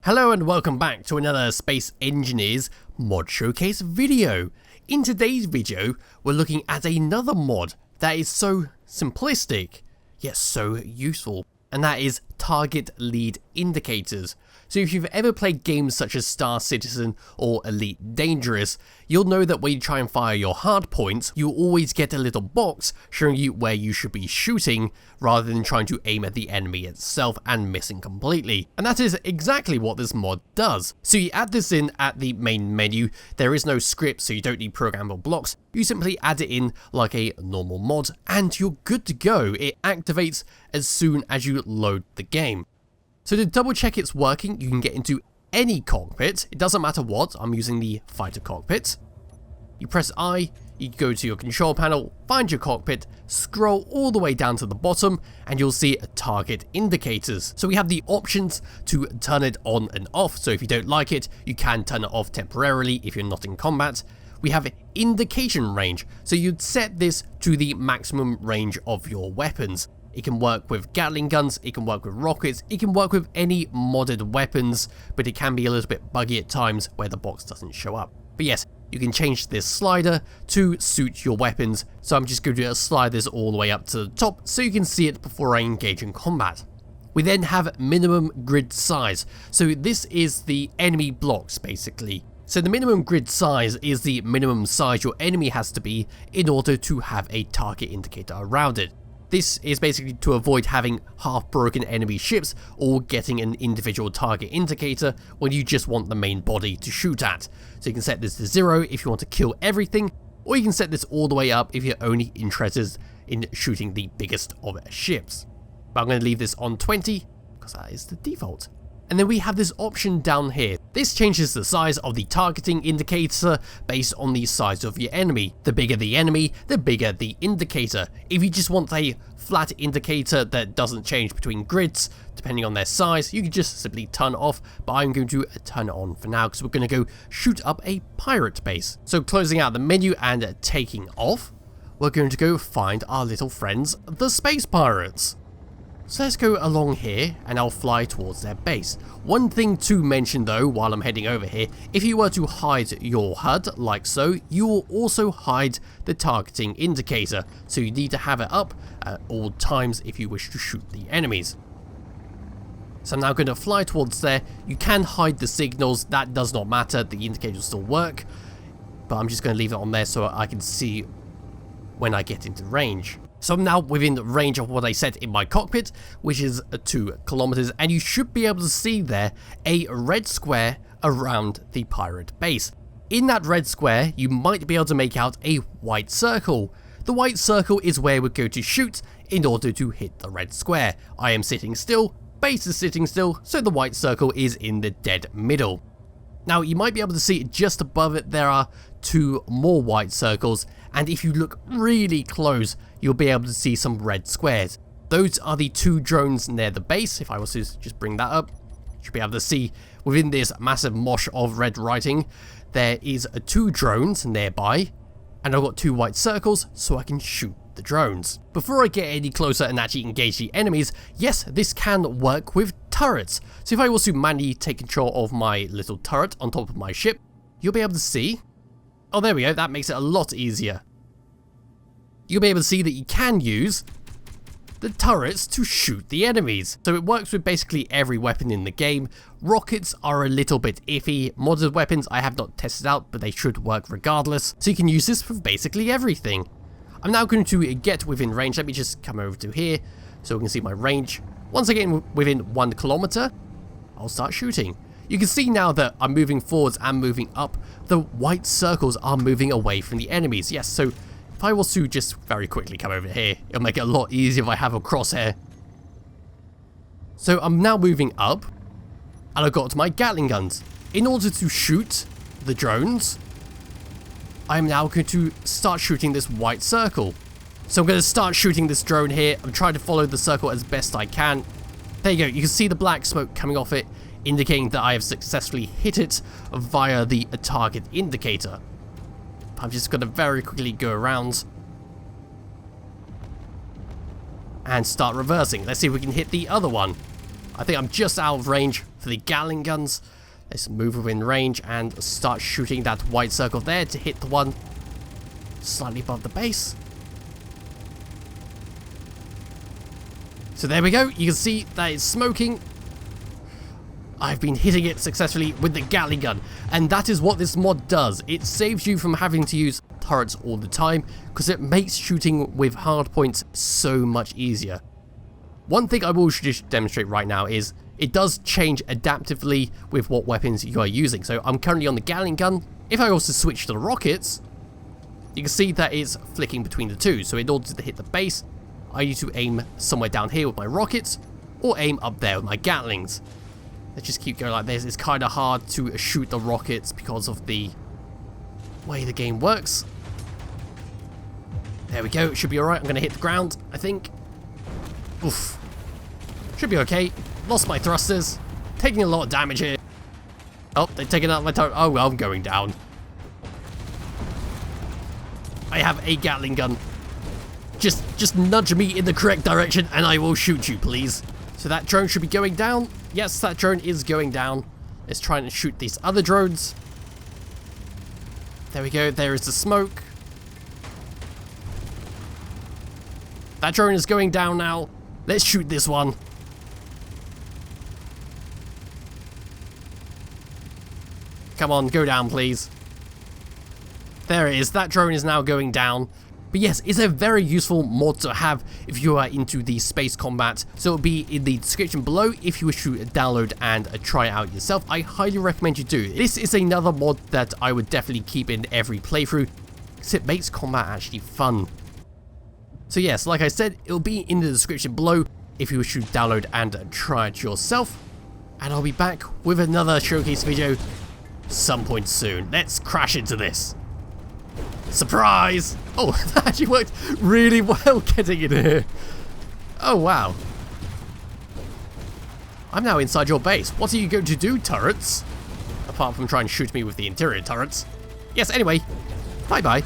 Hello and welcome back to another Space Engineers mod showcase video. In today's video, we're looking at another mod that is so simplistic, yet so useful, and that is target lead indicators. So if you've ever played games such as Star Citizen or Elite Dangerous, you'll know that when you try and fire your hard points, you always get a little box showing you where you should be shooting, rather than trying to aim at the enemy itself and missing completely. And that is exactly what this mod does. So you add this in at the main menu. There is no script, so you don't need programmable blocks. You simply add it in like a normal mod, and you're good to go. It activates as soon as you load the game. So to double check it's working, you can get into any cockpit. It doesn't matter what, I'm using the fighter cockpit. You press I, you go to your control panel, find your cockpit, scroll all the way down to the bottom, and you'll see target indicators. So we have the options to turn it on and off, so if you don't like it, you can turn it off temporarily if you're not in combat. We have indication range, so you'd set this to the maximum range of your weapons. It can work with Gatling guns, it can work with rockets, it can work with any modded weapons, but it can be a little bit buggy at times where the box doesn't show up. But yes, you can change this slider to suit your weapons, so I'm just going to slide this all the way up to the top so you can see it before I engage in combat. We then have minimum grid size, so this is the enemy blocks basically. So the minimum grid size is the minimum size your enemy has to be in order to have a target indicator around it. This is basically to avoid having half-broken enemy ships or getting an individual target indicator when you just want the main body to shoot at. So you can set this to 0 if you want to kill everything, or you can set this all the way up if you're only interested in shooting the biggest of ships. But I'm going to leave this on 20 because that is the default. And then we have this option down here. This changes the size of the targeting indicator based on the size of your enemy. The bigger the enemy, the bigger the indicator. If you just want a flat indicator that doesn't change between grids, depending on their size, you can just simply turn it off, but I'm going to turn it on for now because we're going to go shoot up a pirate base. So closing out the menu and taking off, we're going to go find our little friends, the space pirates. So let's go along here and I'll fly towards their base. One thing to mention though while I'm heading over here, if you were to hide your HUD like so, you will also hide the targeting indicator. So you need to have it up at all times if you wish to shoot the enemies. So I'm now going to fly towards there. You can hide the signals, that does not matter, the indicators will still work. But I'm just going to leave it on there so I can see when I get into range. So I'm now within range of what I set in my cockpit, which is 2 kilometers, and you should be able to see there a red square around the pirate base. In that red square, you might be able to make out a white circle. The white circle is where we're going to shoot in order to hit the red square. I am sitting still, base is sitting still, so the white circle is in the dead middle. Now you might be able to see just above it there are 2 more white circles, and if you look really close you'll be able to see some red squares. Those are the 2 drones near the base. If I was to just bring that up, you should be able to see within this massive mosh of red writing there is 2 drones nearby, and I've got 2 white circles so I can shoot the drones. Before I get any closer and actually engage the enemies, yes, this can work with turrets. So if I was to manually take control of my little turret on top of my ship, you'll be able to see, oh there we go, that makes it a lot easier. You'll be able to see that you can use the turrets to shoot the enemies. So it works with basically every weapon in the game. Rockets are a little bit iffy. Modded weapons I have not tested out, but they should work regardless. So you can use this for basically everything. I'm now going to get within range. Let me just come over to here so we can see my range. Once I get within 1 kilometer, I'll start shooting. You can see now that I'm moving forwards and moving up. The white circles are moving away from the enemies. Yes, so if I was to just very quickly come over here, it'll make it a lot easier if I have a crosshair. So I'm now moving up, and I've got my Gatling guns. In order to shoot the drones, I'm now going to start shooting this white circle. So I'm going to start shooting this drone here. I'm trying to follow the circle as best I can. There you go, you can see the black smoke coming off it, indicating that I have successfully hit it via the target indicator. I'm just going to very quickly go around and start reversing. Let's see if we can hit the other one. I think I'm just out of range for the Gatling guns. Let's move within range and start shooting that white circle there to hit the one slightly above the base. So there we go. You can see that it's smoking. I've been hitting it successfully with the Gatling gun, and that is what this mod does. It saves you from having to use turrets all the time, because it makes shooting with hard points so much easier. One thing I will just demonstrate right now is it does change adaptively with what weapons you are using. So I'm currently on the Gatling gun. If I also switch to the rockets, you can see that it's flicking between the two. So in order to hit the base, I need to aim somewhere down here with my rockets, or aim up there with my Gatlings. Let's just keep going like this. It's kind of hard to shoot the rockets because of the way the game works. There we go. It should be alright. I'm going to hit the ground, I think. Oof. Should be okay. Lost my thrusters. Taking a lot of damage here. Oh, they're taking out my turret. Oh, well, I'm going down. I have a Gatling gun. Just nudge me in the correct direction and I will shoot you, please. So that drone should be going down. Yes, that drone is going down. Let's try and shoot these other drones. There we go. There is the smoke. That drone is going down now. Let's shoot this one. Come on, go down, please. There it is. That drone is now going down. But yes, it's a very useful mod to have if you are into the space combat. So it'll be in the description below if you wish to download and try it out yourself. I highly recommend you do. This is another mod that I would definitely keep in every playthrough, because it makes combat actually fun. So yes, like I said, it'll be in the description below if you wish to download and try it yourself. And I'll be back with another showcase video some point soon. Let's crash into this. Surprise! Oh, that actually worked really well getting in here. Oh, wow. I'm now inside your base. What are you going to do, turrets? Apart from try and shoot me with the interior turrets. Yes, anyway. Bye-bye.